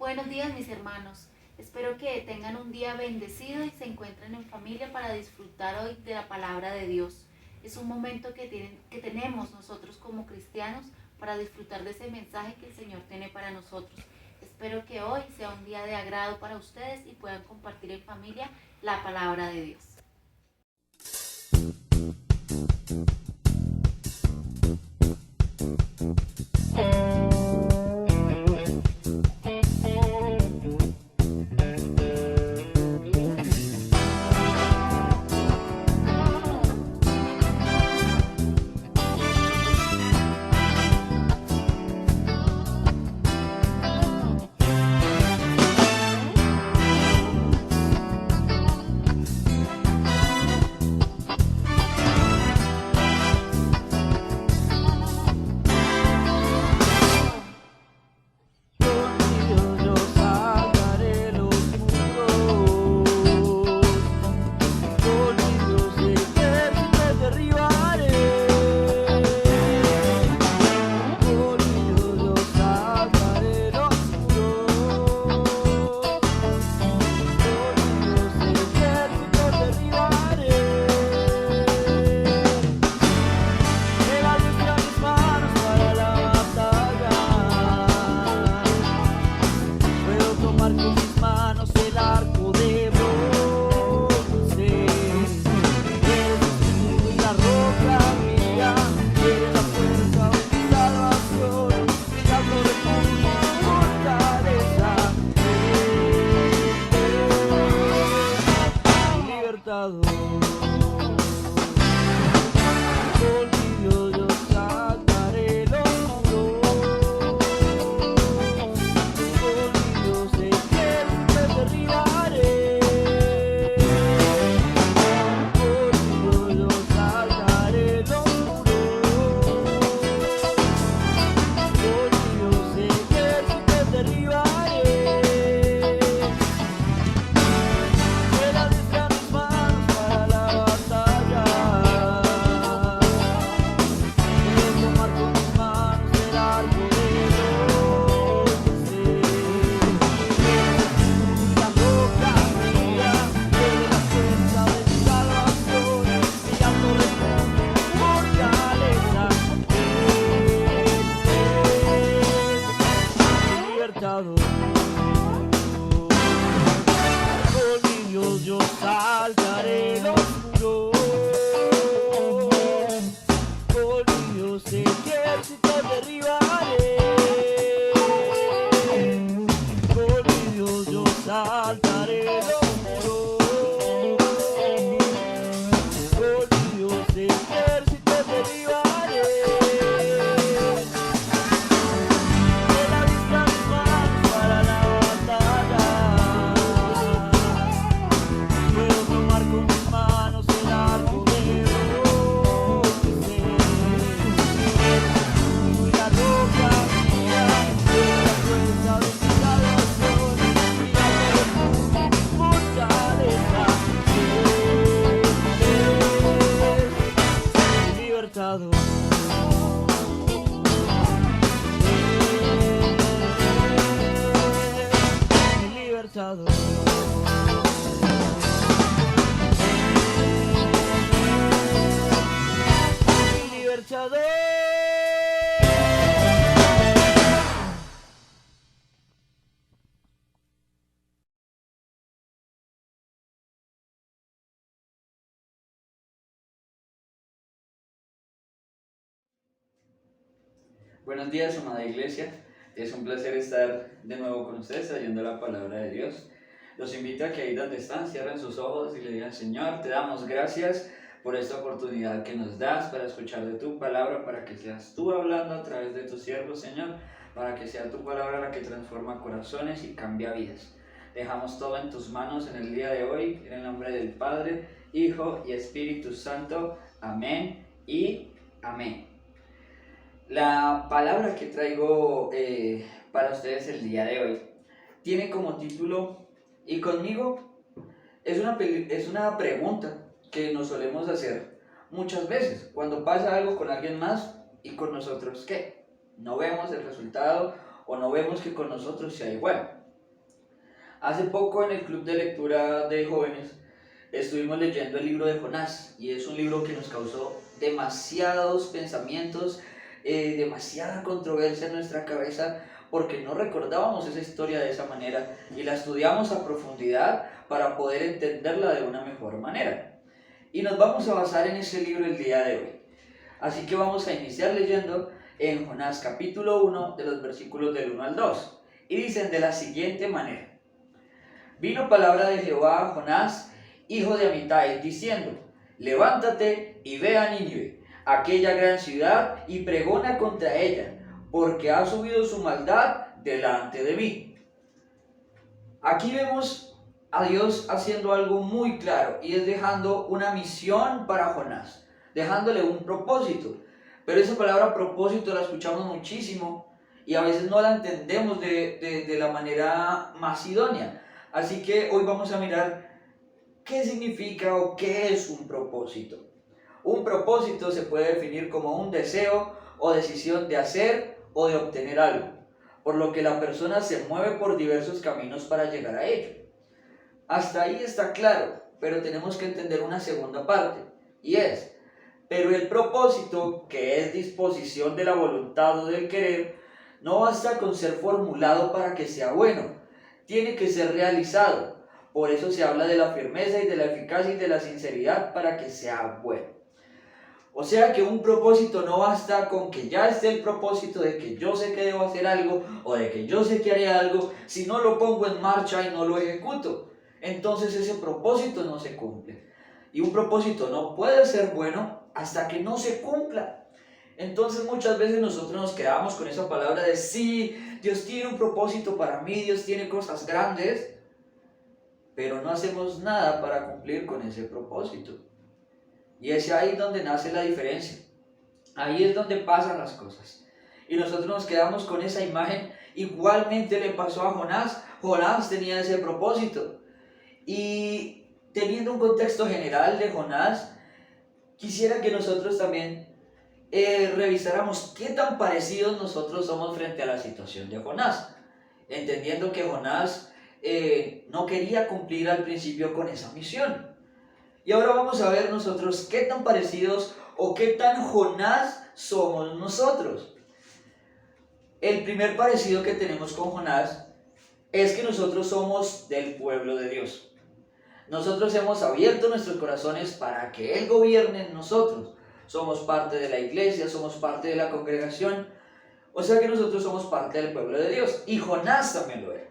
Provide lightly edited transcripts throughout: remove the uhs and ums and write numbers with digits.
Buenos días mis hermanos, espero que tengan un día bendecido y se encuentren en familia para disfrutar hoy de la palabra de Dios. Es un momento que tenemos nosotros como cristianos para disfrutar de ese mensaje que el Señor tiene para nosotros. Espero que hoy sea un día de agrado para ustedes y puedan compartir en familia la palabra de Dios. Buenos días, amada iglesia. Es un placer estar de nuevo con ustedes trayendo la palabra de Dios. Los invito a que ahí donde están cierren sus ojos y le digan: Señor, te damos gracias por esta oportunidad que nos das para escuchar de tu palabra, para que seas tú hablando a través de tu siervo, Señor, para que sea tu palabra la que transforma corazones y cambia vidas. Dejamos todo en tus manos en el día de hoy, en el nombre del Padre, Hijo y Espíritu Santo. Amén y amén. La palabra que traigo para ustedes el día de hoy tiene como título "Y conmigo". Es una pregunta que nos solemos hacer muchas veces cuando pasa algo con alguien más y con nosotros, ¿qué? No vemos el resultado o no vemos que con nosotros sea igual. Hace poco en el club de lectura de jóvenes estuvimos leyendo el libro de Jonás y es un libro que nos causó demasiados pensamientos, demasiada controversia en nuestra cabeza porque no recordábamos esa historia de esa manera y la estudiamos a profundidad para poder entenderla de una mejor manera. Y nos vamos a basar en ese libro el día de hoy. Así que vamos a iniciar leyendo en Jonás capítulo 1 de los versículos del 1 al 2 y dicen de la siguiente manera: Vino palabra de Jehová a Jonás, hijo de Amitai, diciendo: Levántate y ve a Nínive, aquella gran ciudad, y pregona contra ella, porque ha subido su maldad delante de mí. Aquí vemos a Dios haciendo algo muy claro, y es dejando una misión para Jonás, dejándole un propósito. Pero esa palabra propósito la escuchamos muchísimo y a veces no la entendemos de la manera más idónea. Así que hoy vamos a mirar qué significa o qué es un propósito. Un propósito se puede definir como un deseo o decisión de hacer o de obtener algo, por lo que la persona se mueve por diversos caminos para llegar a ello. Hasta ahí está claro, pero tenemos que entender una segunda parte, y es: pero el propósito, que es disposición de la voluntad o del querer, no basta con ser formulado para que sea bueno, tiene que ser realizado. Por eso se habla de la firmeza y de la eficacia y de la sinceridad para que sea bueno. O sea que un propósito no basta con que ya esté el propósito de que yo sé que debo hacer algo o de que yo sé que haré algo, si no lo pongo en marcha y no lo ejecuto. Entonces ese propósito no se cumple. Y un propósito no puede ser bueno hasta que no se cumpla. Entonces muchas veces nosotros nos quedamos con esa palabra de sí, Dios tiene un propósito para mí, Dios tiene cosas grandes, pero no hacemos nada para cumplir con ese propósito. Y es ahí donde nace la diferencia. Ahí es donde pasan las cosas. Y nosotros nos quedamos con esa imagen. Igualmente le pasó a Jonás. Jonás tenía ese propósito. Y teniendo un contexto general de Jonás, quisiera que nosotros también revisáramos qué tan parecidos nosotros somos frente a la situación de Jonás. Entendiendo que Jonás no quería cumplir al principio con esa misión. Y ahora vamos a ver nosotros qué tan parecidos o qué tan Jonás somos nosotros. El primer parecido que tenemos con Jonás es que nosotros somos del pueblo de Dios. Nosotros hemos abierto nuestros corazones para que Él gobierne en nosotros. Somos parte de la iglesia, somos parte de la congregación. O sea que nosotros somos parte del pueblo de Dios. Y Jonás también lo era.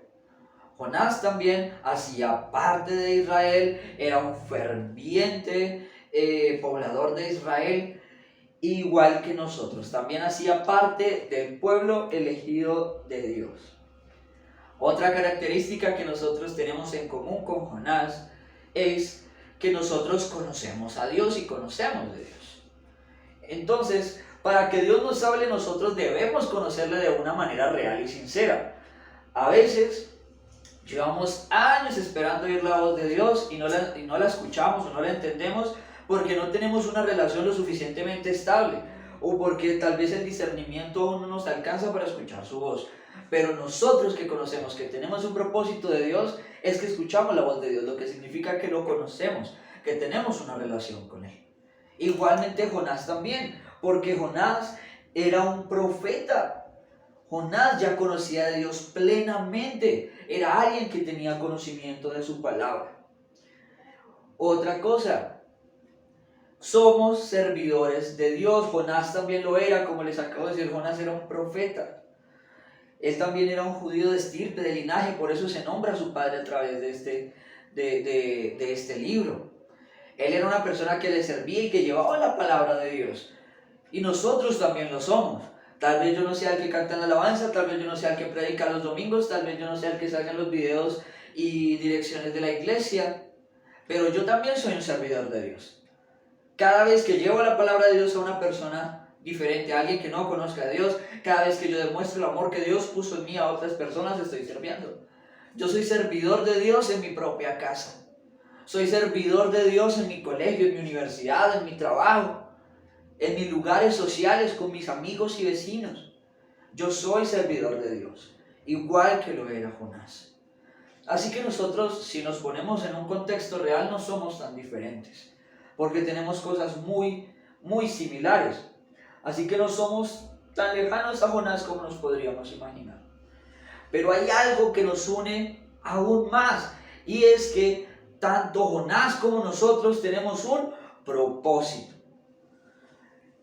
Jonás también hacía parte de Israel, era un ferviente poblador de Israel, igual que nosotros. También hacía parte del pueblo elegido de Dios. Otra característica que nosotros tenemos en común con Jonás es que nosotros conocemos a Dios y conocemos de Dios. Entonces, para que Dios nos hable, nosotros debemos conocerle de una manera real y sincera. A veces llevamos años esperando oír la voz de Dios y no la escuchamos o no la entendemos porque no tenemos una relación lo suficientemente estable o porque tal vez el discernimiento aún no nos alcanza para escuchar su voz. Pero nosotros que conocemos que tenemos un propósito de Dios es que escuchamos la voz de Dios, lo que significa que lo conocemos, que tenemos una relación con Él. Igualmente Jonás también, porque Jonás era un profeta. Jonás ya conocía a Dios plenamente, era alguien que tenía conocimiento de su palabra. Otra cosa, somos servidores de Dios. Jonás también lo era, como les acabo de decir, Jonás era un profeta. Él también era un judío de estirpe, de linaje, por eso se nombra a su padre a través de este libro. Él era una persona que le servía y que llevaba la palabra de Dios. Y nosotros también lo somos. Tal vez yo no sea el que canta en la alabanza, tal vez yo no sea el que predica los domingos, tal vez yo no sea el que salga en los videos y direcciones de la iglesia, pero yo también soy un servidor de Dios. Cada vez que llevo la palabra de Dios a una persona diferente, a alguien que no conozca a Dios, cada vez que yo demuestro el amor que Dios puso en mí a otras personas, estoy sirviendo. Yo soy servidor de Dios en mi propia casa. Soy servidor de Dios en mi colegio, en mi universidad, en mi trabajo, en mis lugares sociales, con mis amigos y vecinos. Yo soy servidor de Dios, igual que lo era Jonás. Así que nosotros, si nos ponemos en un contexto real, no somos tan diferentes, porque tenemos cosas muy similares. Así que no somos tan lejanos a Jonás como nos podríamos imaginar. Pero hay algo que nos une aún más, y es que tanto Jonás como nosotros tenemos un propósito.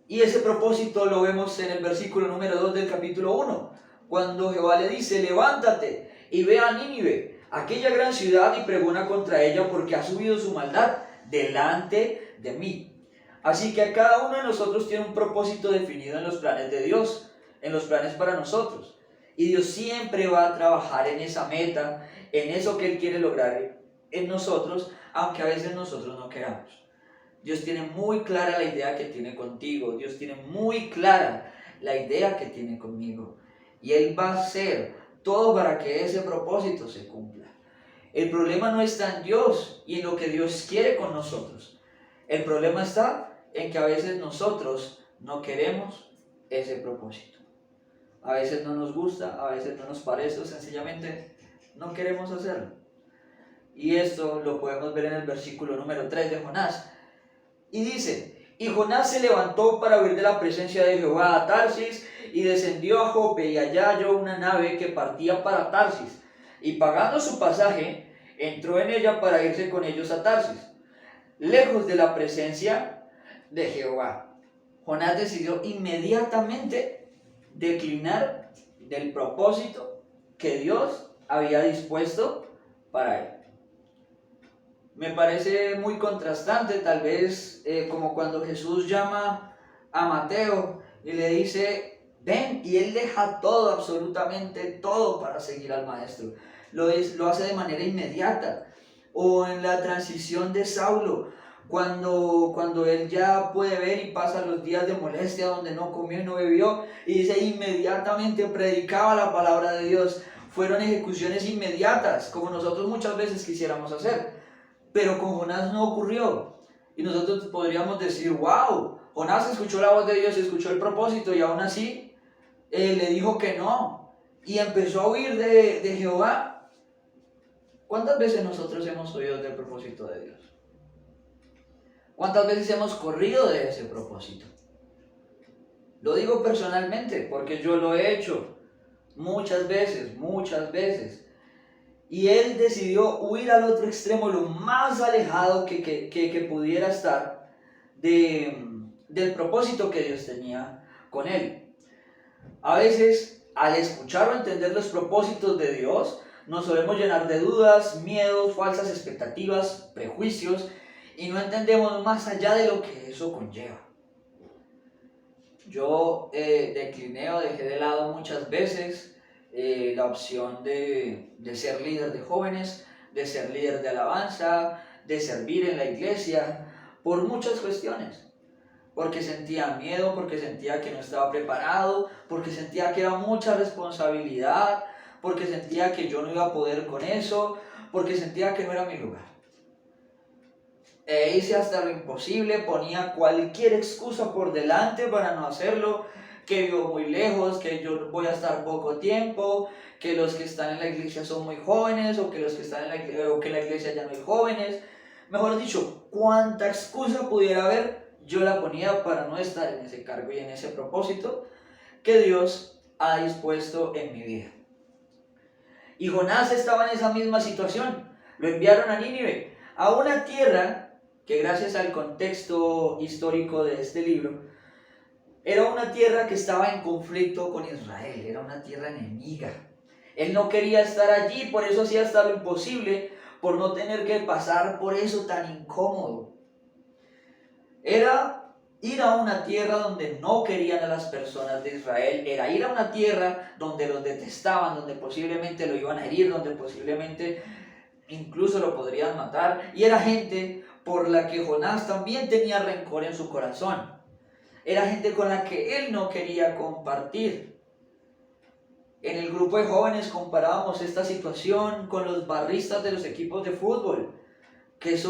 Y ese propósito lo vemos en el versículo número 2 del capítulo 1, cuando Jehová le dice: levántate y ve a Nínive, aquella gran ciudad, y pregona contra ella, porque ha subido su maldad delante de mí. Así que cada uno de nosotros tiene un propósito definido en los planes de Dios, en los planes para nosotros. Y Dios siempre va a trabajar en esa meta, en eso que Él quiere lograr en nosotros, aunque a veces nosotros no queramos. Dios tiene muy clara la idea que tiene contigo. Dios tiene muy clara la idea que tiene conmigo. Y Él va a hacer todo para que ese propósito se cumpla. El problema no está en Dios y en lo que Dios quiere con nosotros. El problema está en que a veces nosotros no queremos ese propósito. A veces no nos gusta, a veces no nos parece, o sencillamente no queremos hacerlo. Y esto lo podemos ver en el versículo número 3 de Jonás. Y dice: y Jonás se levantó para huir de la presencia de Jehová a Tarsis, y descendió a Jope, y allá halló una nave que partía para Tarsis, y pagando su pasaje, entró en ella para irse con ellos a Tarsis, lejos de la presencia de Jehová. Jonás decidió inmediatamente declinar del propósito que Dios había dispuesto para él. Me parece muy contrastante, tal vez como cuando Jesús llama a Mateo y le dice: ven, y él deja todo, absolutamente todo, para seguir al maestro. Lo hace de manera inmediata. O en la transición de Saulo, cuando él ya puede ver y pasa los días de molestia donde no comió y no bebió, y dice: inmediatamente predicaba la palabra de Dios. Fueron ejecuciones inmediatas, como nosotros muchas veces quisiéramos hacer. Pero con Jonás no ocurrió. Y nosotros podríamos decir: wow, Jonás escuchó la voz de Dios, escuchó el propósito, y aún así le dijo que no, y empezó a huir de Jehová. ¿Cuántas veces nosotros hemos oído del propósito de Dios? ¿Cuántas veces hemos corrido de ese propósito? Lo digo personalmente, porque yo lo he hecho muchas veces. Y él decidió huir al otro extremo, lo más alejado que pudiera estar del propósito que Dios tenía con él. A veces, al escuchar o entender los propósitos de Dios, nos solemos llenar de dudas, miedos, falsas expectativas, prejuicios, y no entendemos más allá de lo que eso conlleva. Yo decliné o dejé de lado muchas veces la opción de ser líder de jóvenes, de ser líder de alabanza, de servir en la iglesia, por muchas cuestiones. Porque sentía miedo, porque sentía que no estaba preparado, porque sentía que era mucha responsabilidad, porque sentía que yo no iba a poder con eso, porque sentía que no era mi lugar. Hice hasta lo imposible, ponía cualquier excusa por delante para no hacerlo, que vivo muy lejos, que yo voy a estar poco tiempo, que los que están en la iglesia son muy jóvenes, o que los que están en la iglesia, o que en la iglesia ya no hay jóvenes. Mejor dicho, cuánta excusa pudiera haber, yo la ponía para no estar en ese cargo y en ese propósito que Dios ha dispuesto en mi vida. Y Jonás estaba en esa misma situación. Lo enviaron a Nínive, a una tierra que, gracias al contexto histórico de este libro, era una tierra que estaba en conflicto con Israel, era una tierra enemiga. Él no quería estar allí, por eso hacía hasta lo imposible, por no tener que pasar por eso tan incómodo. Era ir a una tierra donde no querían a las personas de Israel, era ir a una tierra donde los detestaban, donde posiblemente lo iban a herir, donde posiblemente incluso lo podrían matar, y era gente por la que Jonás también tenía rencor en su corazón. Era gente con la que él no quería compartir. En el grupo de jóvenes comparábamos esta situación con los barristas de los equipos de fútbol, que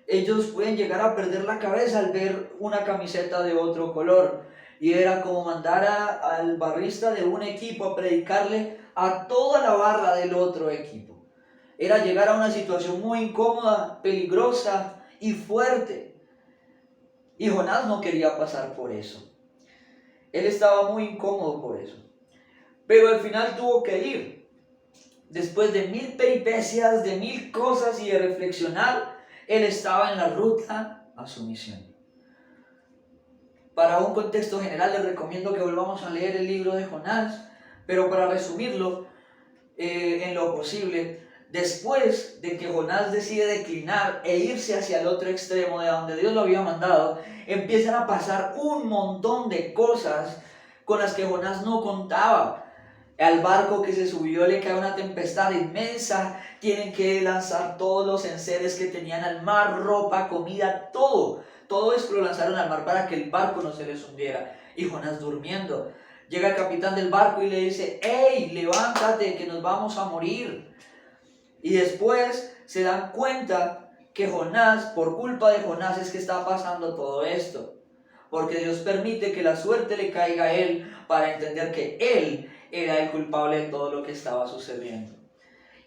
ellos pueden llegar a perder la cabeza al ver una camiseta de otro color, y era como mandar al barrista de un equipo a predicarle a toda la barra del otro equipo. era llegar a una situación muy incómoda, peligrosa y fuerte. Y Jonás no quería pasar por eso. Él estaba muy incómodo por eso. Pero al final tuvo que ir. Después de 1000 peripecias, de 1000 cosas y de reflexionar, él estaba en la ruta a su misión. Para un contexto general les recomiendo que volvamos a leer el libro de Jonás, pero para resumirlo en lo posible, después de que Jonás decide declinar e irse hacia el otro extremo de donde Dios lo había mandado, empiezan a pasar un montón de cosas con las que Jonás no contaba. Al barco que se subió le cae una tempestad inmensa, tienen que lanzar todos los enseres que tenían al mar, ropa, comida, todo esto lo lanzaron al mar para que el barco no se les hundiera. Y Jonás durmiendo. Llega el capitán del barco y le dice: ¡Ey, levántate, que nos vamos a morir! Y después se dan cuenta que Jonás, por culpa de Jonás, es que está pasando todo esto. Porque Dios permite que la suerte le caiga a él para entender que él era el culpable de todo lo que estaba sucediendo.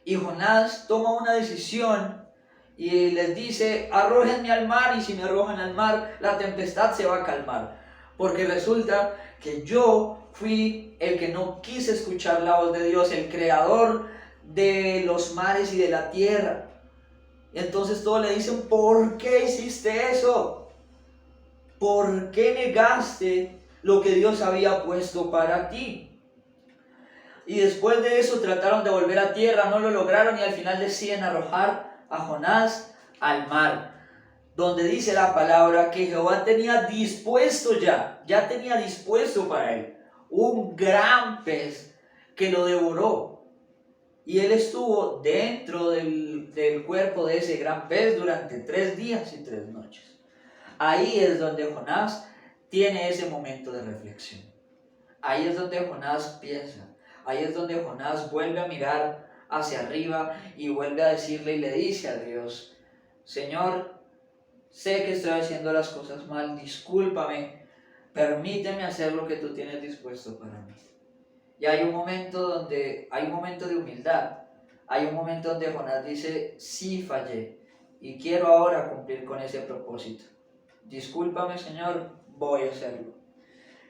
Y Jonás toma una decisión y les dice: arrójenme al mar, y si me arrojan al mar, la tempestad se va a calmar. Porque resulta que yo fui el que no quise escuchar la voz de Dios, el creador de los mares y de la tierra. Y entonces todos le dicen: ¿por qué hiciste eso? ¿Por qué negaste lo que Dios había puesto para ti? Y después de eso trataron de volver a tierra, no lo lograron y al final deciden arrojar a Jonás al mar, donde dice la palabra que Jehová tenía dispuesto ya tenía dispuesto para él un gran pez que lo devoró. Y él estuvo dentro del cuerpo de ese gran pez durante 3 días y 3 noches. Ahí es donde Jonás tiene ese momento de reflexión. Ahí es donde Jonás piensa. Ahí es donde Jonás vuelve a mirar hacia arriba y vuelve a decirle y le dice a Dios: Señor, sé que estoy haciendo las cosas mal, discúlpame, permíteme hacer lo que tú tienes dispuesto para mí. Y hay un momento de humildad, hay un momento donde Jonás dice: sí fallé y quiero ahora cumplir con ese propósito. Discúlpame, Señor, voy a hacerlo.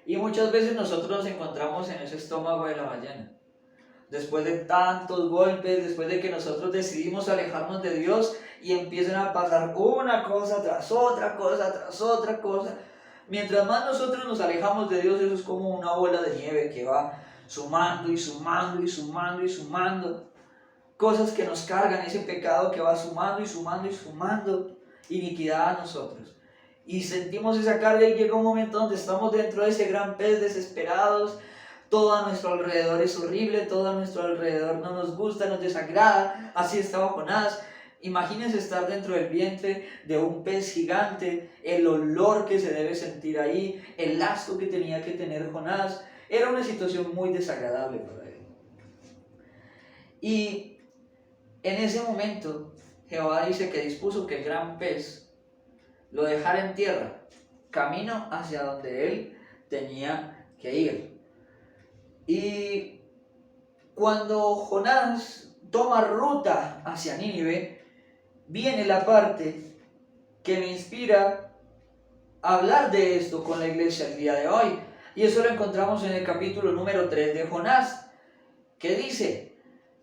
Y muchas veces nosotros nos encontramos en ese estómago de la ballena. Después de tantos golpes, después de que nosotros decidimos alejarnos de Dios y empiezan a pasar una cosa tras otra cosa tras otra cosa. Mientras más nosotros nos alejamos de Dios, eso es como una bola de nieve que va sumando y sumando y sumando y sumando. Cosas que nos cargan, ese pecado que va sumando y sumando y sumando iniquidad a nosotros. Y sentimos esa carga y llega un momento donde estamos dentro de ese gran pez desesperados. Todo a nuestro alrededor es horrible, todo a nuestro alrededor no nos gusta, nos desagrada. Así estaba Jonás. Imagínense estar dentro del vientre de un pez gigante, el olor que se debe sentir ahí, el asco que tenía que tener Jonás. Era una situación muy desagradable para él. Y en ese momento Jehová dice que dispuso que el gran pez lo dejara en tierra, camino hacia donde él tenía que ir. Y cuando Jonás toma ruta hacia Nínive, viene la parte que me inspira a hablar de esto con la iglesia el día de hoy. Y eso lo encontramos en el capítulo número 3 de Jonás, que dice: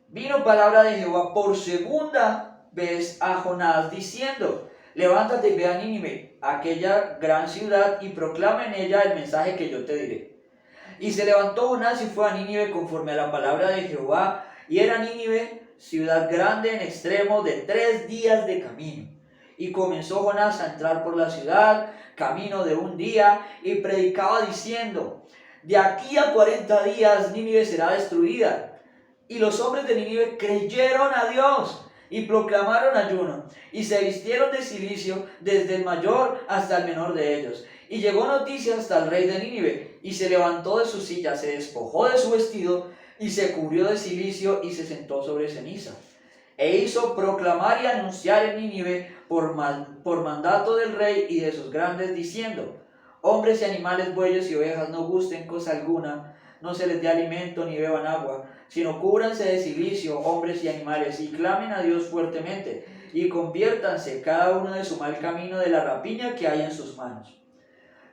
vino palabra de Jehová por segunda vez a Jonás diciendo: levántate y ve a Nínive, aquella gran ciudad, y proclama en ella el mensaje que yo te diré. Y se levantó Jonás y fue a Nínive conforme a la palabra de Jehová, y era Nínive ciudad grande en extremo de 3 días de camino. Y comenzó Jonás a entrar por la ciudad, camino de 1 día, y predicaba diciendo: de aquí a 40 días Nínive será destruida. Y los hombres de Nínive creyeron a Dios y proclamaron ayuno, y se vistieron de cilicio desde el mayor hasta el menor de ellos. Y llegó noticia hasta el rey de Nínive, y se levantó de su silla, se despojó de su vestido, y se cubrió de cilicio, y se sentó sobre ceniza. E hizo proclamar y anunciar en Nínive por mandato del rey y de sus grandes, diciendo: hombres y animales, bueyes y ovejas no gusten cosa alguna no se les dé alimento ni beban agua, sino cúbranse de cilicio, hombres y animales, y clamen a Dios fuertemente, y conviértanse cada uno de su mal camino de la rapiña que hay en sus manos.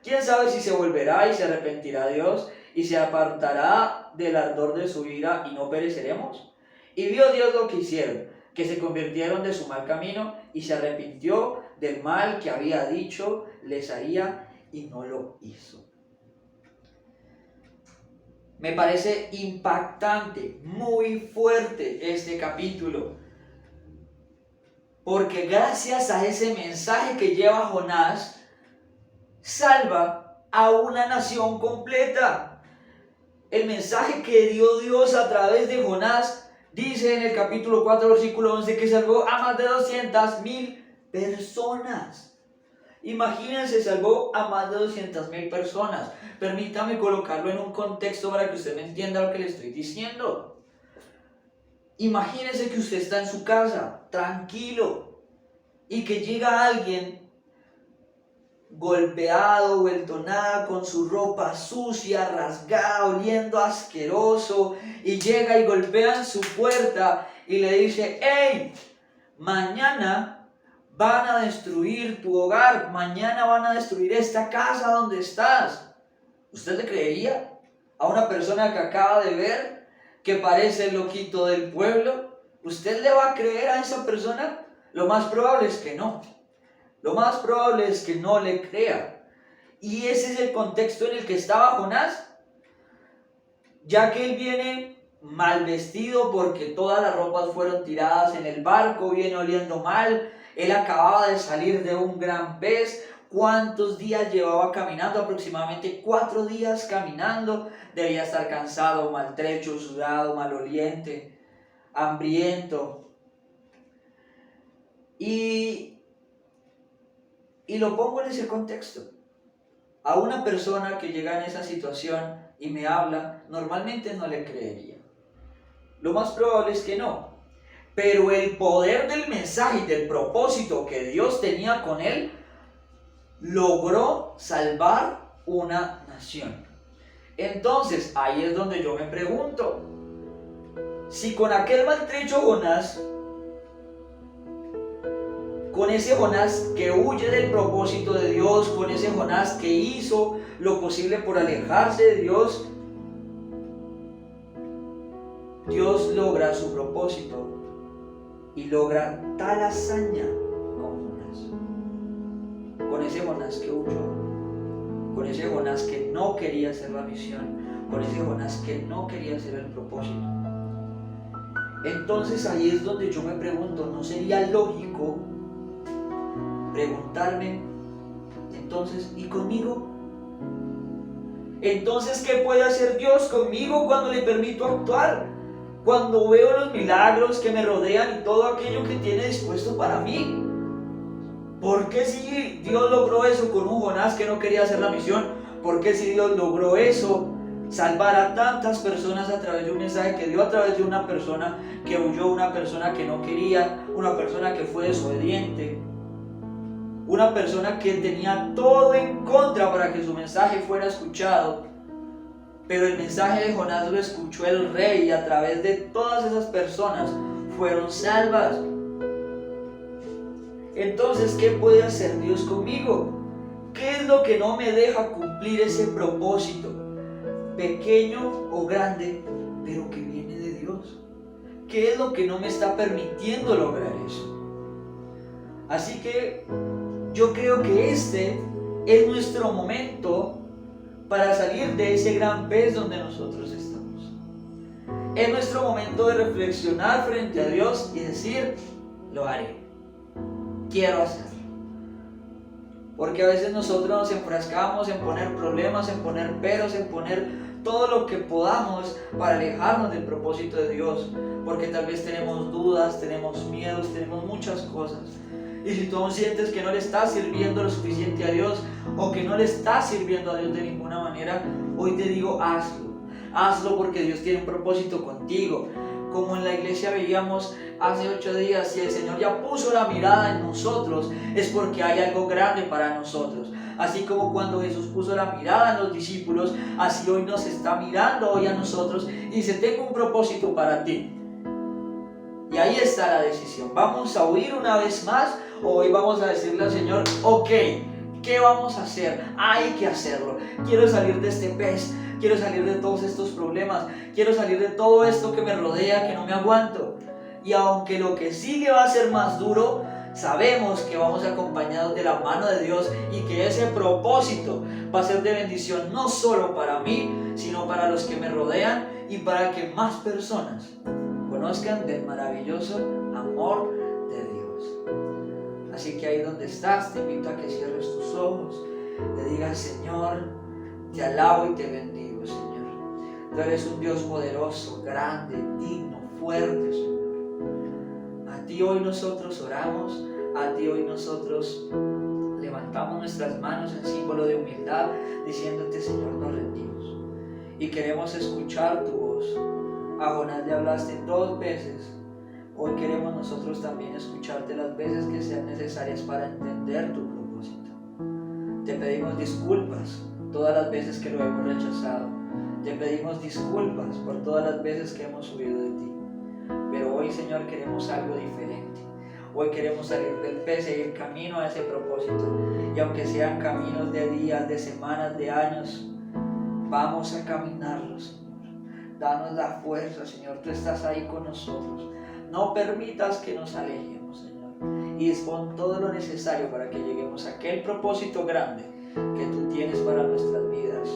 ¿Quién sabe si se volverá y se arrepentirá Dios, y se apartará del ardor de su ira, y no pereceremos? Y vio Dios lo que hicieron, que se convirtieron de su mal camino, y se arrepintió del mal que había dicho les haría, y no lo hizo. Me parece impactante, muy fuerte este capítulo, porque gracias a ese mensaje que lleva Jonás, salva a una nación completa. El mensaje que dio Dios a través de Jonás dice en el capítulo 4, versículo 11, que salvó a más de 200,000 personas. Imagínense, salvó a más de 200,000 personas. Permítame colocarlo en un contexto para que usted me entienda lo que le estoy diciendo. Imagínense que usted está en su casa, tranquilo, y que llega alguien golpeado, vuelto nada, con su ropa sucia, rasgada, oliendo asqueroso, y llega y golpea en su puerta y le dice: ¡Hey! Mañana van a destruir tu hogar, mañana van a destruir esta casa donde estás. ¿Usted le creería a una persona que acaba de ver, que parece el loquito del pueblo? ¿Usted le va a creer a esa persona? Lo más probable es que no. Lo más probable es que no le crea. Y ese es el contexto en el que estaba Jonás, ya que él viene mal vestido porque todas las ropas fueron tiradas en el barco, viene oliendo mal, él acababa de salir de un gran pez. ¿Cuántos días llevaba caminando? Aproximadamente 4 días caminando. Debía estar cansado, maltrecho, sudado, maloliente, hambriento. Y lo pongo en ese contexto. A una persona que llega en esa situación y me habla, normalmente no le creería. Lo más probable es que no. Pero el poder del mensaje y del propósito que Dios tenía con él logró salvar una nación. Entonces, ahí es donde yo me pregunto, si con aquel maltrecho Jonás, con ese Jonás que huye del propósito de Dios, con ese Jonás que hizo lo posible por alejarse de Dios, Dios logra su propósito y logra tal hazaña con Jonás. Con ese Jonás que huyó, con ese Jonás que no quería hacer la misión, con ese Jonás que no quería hacer el propósito. Entonces ahí es donde yo me pregunto, ¿no sería lógico preguntarme, entonces, ¿y conmigo? Entonces, ¿qué puede hacer Dios conmigo cuando le permito actuar? Cuando veo los milagros que me rodean y todo aquello que tiene dispuesto para mí. ¿Por qué si Dios logró eso con un Jonás que no quería hacer la misión? ¿Por qué si Dios logró eso, salvar a tantas personas a través de un mensaje que dio a través de una persona que huyó, una persona que no quería, una persona que fue desobediente? Una persona que tenía todo en contra para que su mensaje fuera escuchado. Pero el mensaje de Jonás lo escuchó el rey y a través de todas esas personas fueron salvas. Entonces, ¿qué puede hacer Dios conmigo? ¿Qué es lo que no me deja cumplir ese propósito? Pequeño o grande, pero que viene de Dios. ¿Qué es lo que no me está permitiendo lograr eso? Así que yo creo que este es nuestro momento para salir de ese gran pez donde nosotros estamos. Es nuestro momento de reflexionar frente a Dios y decir, lo haré, quiero hacerlo. Porque a veces nosotros nos enfrascamos en poner problemas, en poner peros, en poner todo lo que podamos para alejarnos del propósito de Dios. Porque tal vez tenemos dudas, tenemos miedos, tenemos muchas cosas. Y si tú sientes que no le estás sirviendo lo suficiente a Dios, o que no le estás sirviendo a Dios de ninguna manera, hoy te digo, hazlo. Hazlo porque Dios tiene un propósito contigo. Como en la iglesia veíamos hace 8 días, si el Señor ya puso la mirada en nosotros, es porque hay algo grande para nosotros. Así como cuando Jesús puso la mirada en los discípulos, así hoy nos está mirando hoy a nosotros y dice, tengo un propósito para ti. Y ahí está la decisión. ¿Vamos a huir una vez más o hoy vamos a decirle al Señor, ok, ¿qué vamos a hacer? Hay que hacerlo. Quiero salir de este pez, quiero salir de todos estos problemas, quiero salir de todo esto que me rodea, que no me aguanto. Y aunque lo que sigue va a ser más duro, sabemos que vamos acompañados de la mano de Dios y que ese propósito va a ser de bendición no solo para mí, sino para los que me rodean y para que más personas conozcan del maravilloso amor de Dios. Así que ahí donde estás, te invito a que cierres tus ojos, le digas, Señor, te alabo y te bendigo, Señor. Tú eres un Dios poderoso, grande, digno, fuerte, Señor. A ti hoy nosotros oramos, a ti hoy nosotros levantamos nuestras manos en símbolo de humildad, diciéndote, Señor, nos rendimos. Y queremos escuchar tu voz. A Jonás le hablaste 2 veces. Hoy queremos nosotros también escucharte las veces que sean necesarias para entender tu propósito. Te pedimos disculpas todas las veces que lo hemos rechazado. Te pedimos disculpas por todas las veces que hemos huido de ti. Pero hoy, Señor, queremos algo diferente. Hoy queremos salir del pez e ir camino a ese propósito. Y aunque sean caminos de días, de semanas, de años, vamos a caminarlos. Danos la fuerza, Señor, tú estás ahí con nosotros. No permitas que nos alejemos, Señor. Y dispón todo lo necesario para que lleguemos a aquel propósito grande que tú tienes para nuestras vidas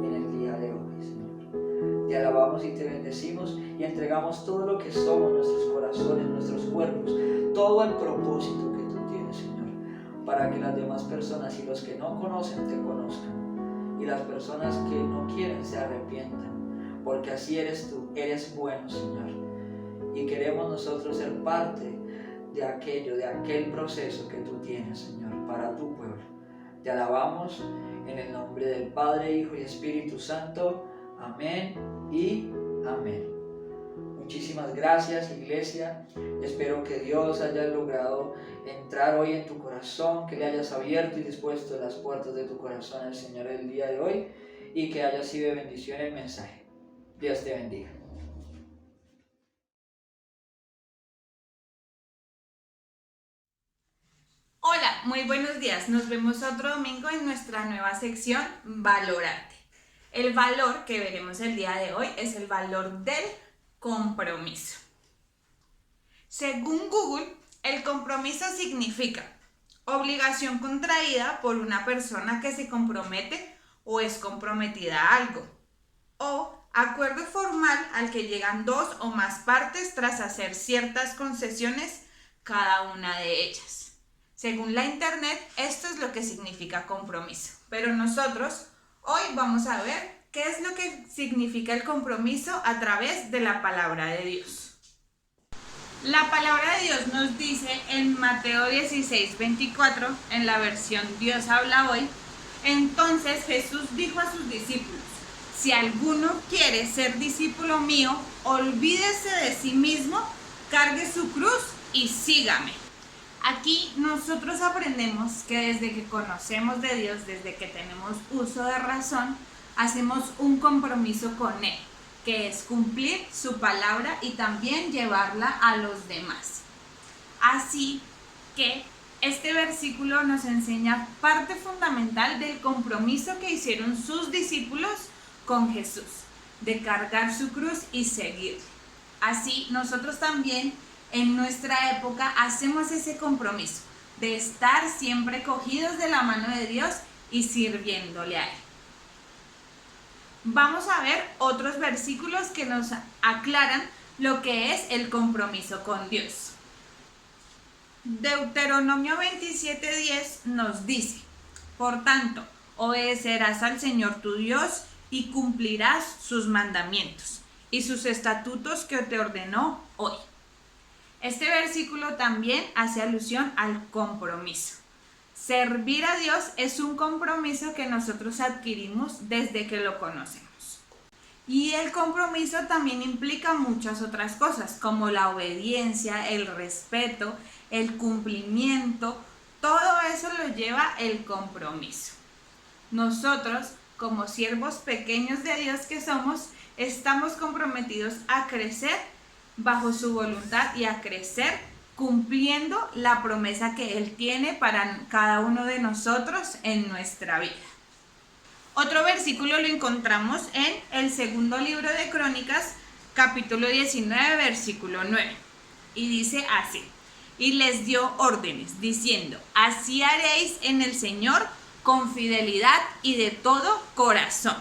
en el día de hoy, Señor. Te alabamos y te bendecimos y entregamos todo lo que somos, nuestros corazones, nuestros cuerpos, todo el propósito que tú tienes, Señor, para que las demás personas y los que no conocen te conozcan y las personas que no quieren se arrepientan. Porque así eres tú, eres bueno, Señor. Y queremos nosotros ser parte de aquel proceso que tú tienes, Señor, para tu pueblo. Te alabamos en el nombre del Padre, Hijo y Espíritu Santo. Amén y amén. Muchísimas gracias, iglesia. Espero que Dios haya logrado entrar hoy en tu corazón, que le hayas abierto y dispuesto las puertas de tu corazón al Señor el día de hoy y que haya sido de bendición el mensaje. Dios te bendiga. Hola, muy buenos días. Nos vemos otro domingo en nuestra nueva sección Valorarte. El valor que veremos el día de hoy es el valor del compromiso. Según Google, el compromiso significa obligación contraída por una persona que se compromete o es comprometida a algo, o acuerdo formal al que llegan 2 o más partes tras hacer ciertas concesiones, cada una de ellas. Según la internet, esto es lo que significa compromiso. Pero nosotros hoy vamos a ver qué es lo que significa el compromiso a través de la palabra de Dios. La palabra de Dios nos dice en Mateo 16:24, en la versión Dios habla hoy, entonces Jesús dijo a sus discípulos, si alguno quiere ser discípulo mío, olvídese de sí mismo, cargue su cruz y sígame. Aquí nosotros aprendemos que desde que conocemos de Dios, desde que tenemos uso de razón, hacemos un compromiso con Él, que es cumplir su palabra y también llevarla a los demás. Así que este versículo nos enseña parte fundamental del compromiso que hicieron sus discípulos con Jesús, de cargar su cruz y seguirle. Así nosotros también en nuestra época hacemos ese compromiso de estar siempre cogidos de la mano de Dios y sirviéndole a Él. Vamos a ver otros versículos que nos aclaran lo que es el compromiso con Dios. Deuteronomio 27:10 nos dice, por tanto, obedecerás al Señor tu Dios y cumplirás sus mandamientos y sus estatutos que te ordenó hoy. Este versículo también hace alusión al compromiso. Servir a Dios es un compromiso que nosotros adquirimos desde que lo conocemos. Y el compromiso también implica muchas otras cosas, como la obediencia, el respeto, el cumplimiento. Todo eso lo lleva el compromiso. Nosotros, como siervos pequeños de Dios que somos, estamos comprometidos a crecer bajo su voluntad y a crecer cumpliendo la promesa que Él tiene para cada uno de nosotros en nuestra vida. Otro versículo lo encontramos en el segundo libro de Crónicas, capítulo 19, versículo 9. Y dice así: y les dio órdenes, diciendo: así haréis en el Señor con fidelidad y de todo corazón.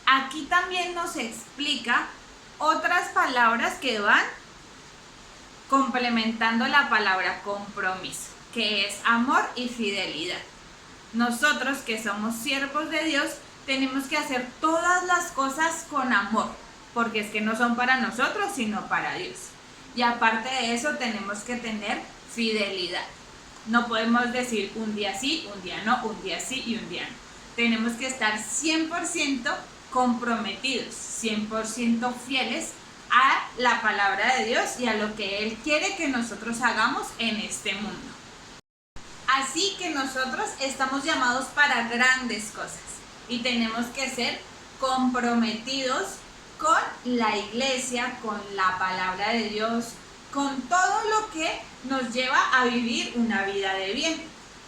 Aquí también nos explica otras palabras que van complementando la palabra compromiso, que es amor y fidelidad. Nosotros que somos siervos de Dios tenemos que hacer todas las cosas con amor, porque es que no son para nosotros, sino para Dios. Y aparte de eso tenemos que tener fidelidad. No podemos decir un día sí, un día no, un día sí y un día no. Tenemos que estar 100% comprometidos, 100% fieles a la palabra de Dios y a lo que Él quiere que nosotros hagamos en este mundo. Así que nosotros estamos llamados para grandes cosas y tenemos que ser comprometidos con la iglesia, con la palabra de Dios, con todo lo que nos lleva a vivir una vida de bien.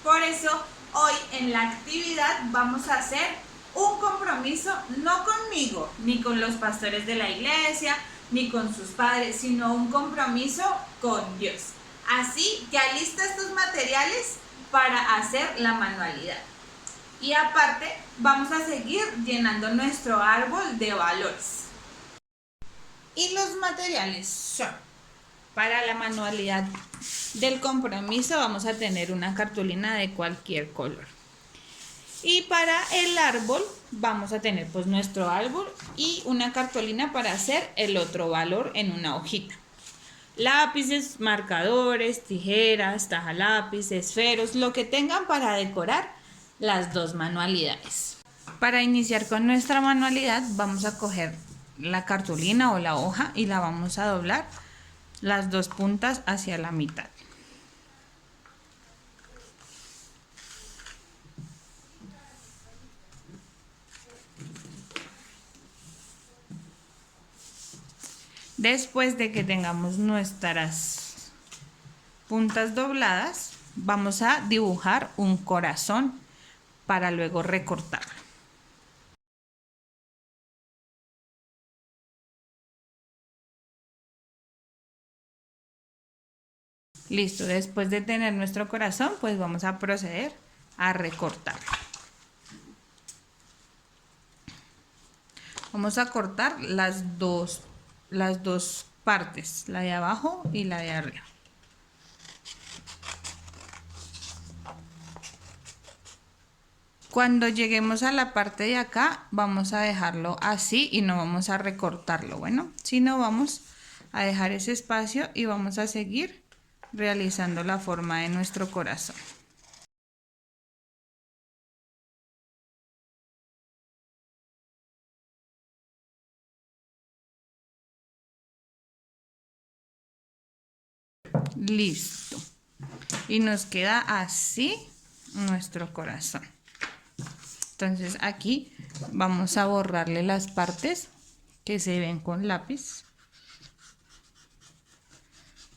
Por eso hoy en la actividad vamos a hacer un compromiso, no conmigo, ni con los pastores de la iglesia, ni con sus padres, sino un compromiso con Dios. Así que alista estos materiales para hacer la manualidad. Y aparte vamos a seguir llenando nuestro árbol de valores. Y los materiales son: para la manualidad del compromiso vamos a tener una cartulina de cualquier color. Y para el árbol vamos a tener pues nuestro árbol y una cartulina para hacer el otro valor en una hojita. Lápices, marcadores, tijeras, tajalápiz, esferos, lo que tengan para decorar las dos manualidades. Para iniciar con nuestra manualidad vamos a coger la cartulina o la hoja y la vamos a doblar las dos puntas hacia la mitad. Después de que tengamos nuestras puntas dobladas, vamos a dibujar un corazón para luego recortarlo. Listo, después de tener nuestro corazón, pues vamos a proceder a recortarlo. Vamos a cortar las dos partes, la de abajo y la de arriba. Cuando lleguemos a la parte de acá, vamos a dejarlo así y no vamos a recortarlo, bueno, sino vamos a dejar ese espacio y vamos a seguir realizando la forma de nuestro corazón. Listo. Y nos queda así nuestro corazón. Entonces aquí vamos a borrarle las partes que se ven con lápiz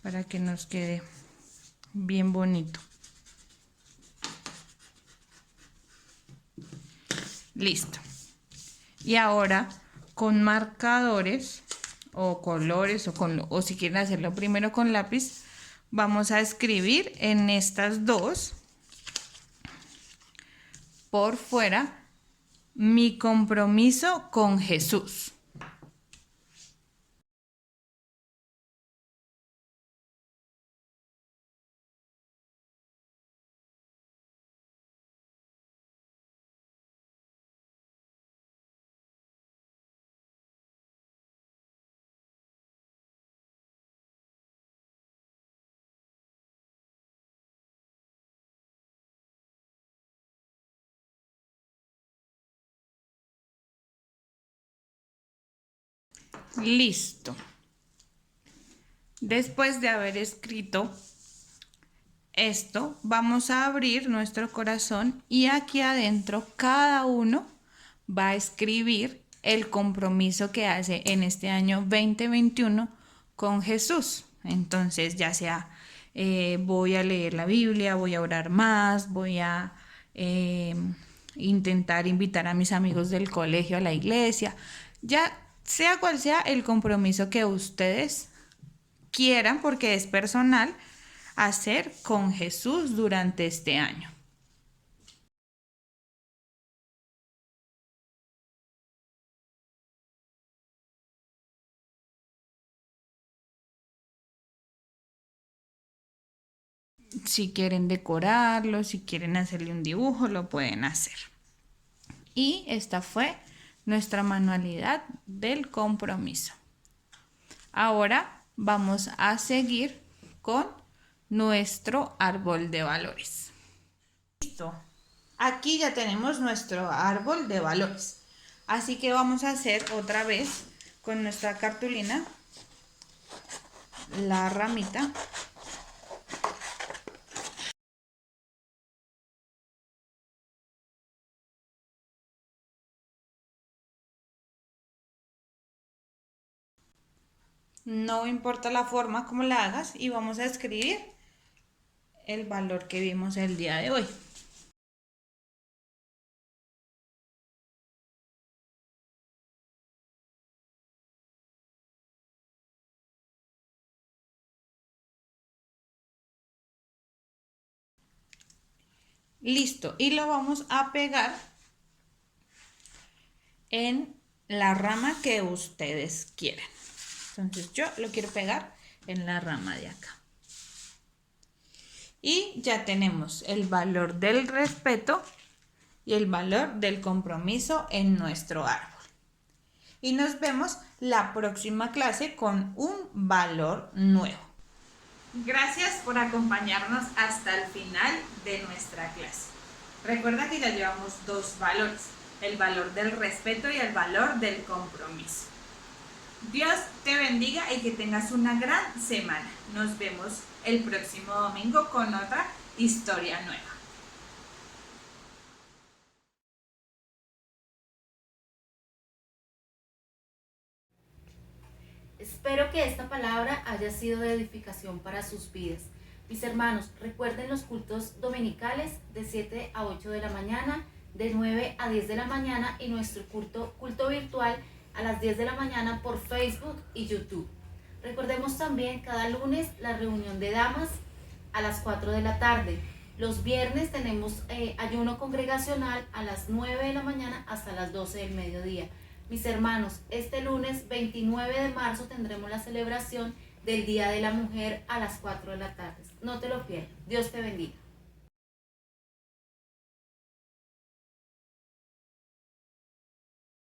para que nos quede bien bonito. Listo. Y ahora con marcadores o colores o si quieren hacerlo primero con lápiz, vamos a escribir en estas dos por fuera: mi compromiso con Jesús. Listo. Después de haber escrito esto, vamos a abrir nuestro corazón y aquí adentro cada uno va a escribir el compromiso que hace en este año 2021 con Jesús. Entonces, ya sea voy a leer la Biblia, voy a orar más, voy a intentar invitar a mis amigos del colegio a la iglesia, ya sea cual sea el compromiso que ustedes quieran, porque es personal, hacer con Jesús durante este año. Si quieren decorarlo, si quieren hacerle un dibujo, lo pueden hacer. Y esta fue nuestra manualidad del compromiso. Ahora vamos a seguir con nuestro árbol de valores. Listo. Aquí ya tenemos nuestro árbol de valores. Así que vamos a hacer otra vez con nuestra cartulina la ramita. No importa la forma como la hagas y vamos a escribir el valor que vimos el día de hoy. Listo, y lo vamos a pegar en la rama que ustedes quieren. Entonces yo lo quiero pegar en la rama de acá. Y ya tenemos el valor del respeto y el valor del compromiso en nuestro árbol. Y nos vemos la próxima clase con un valor nuevo. Gracias por acompañarnos hasta el final de nuestra clase. Recuerda que ya llevamos 2 valores, el valor del respeto y el valor del compromiso. Dios te bendiga y que tengas una gran semana. Nos vemos el próximo domingo con otra historia nueva. Espero que esta palabra haya sido de edificación para sus vidas. Mis hermanos, recuerden los cultos dominicales de 7 a 8 de la mañana, de 9 a 10 de la mañana y nuestro culto virtual a las 10 de la mañana por Facebook y YouTube. Recordemos también cada lunes la reunión de damas a las 4 de la tarde. Los viernes tenemos ayuno congregacional a las 9 de la mañana hasta las 12 del mediodía. Mis hermanos, este lunes 29 de marzo tendremos la celebración del Día de la Mujer a las 4 de la tarde. No te lo pierdas. Dios te bendiga.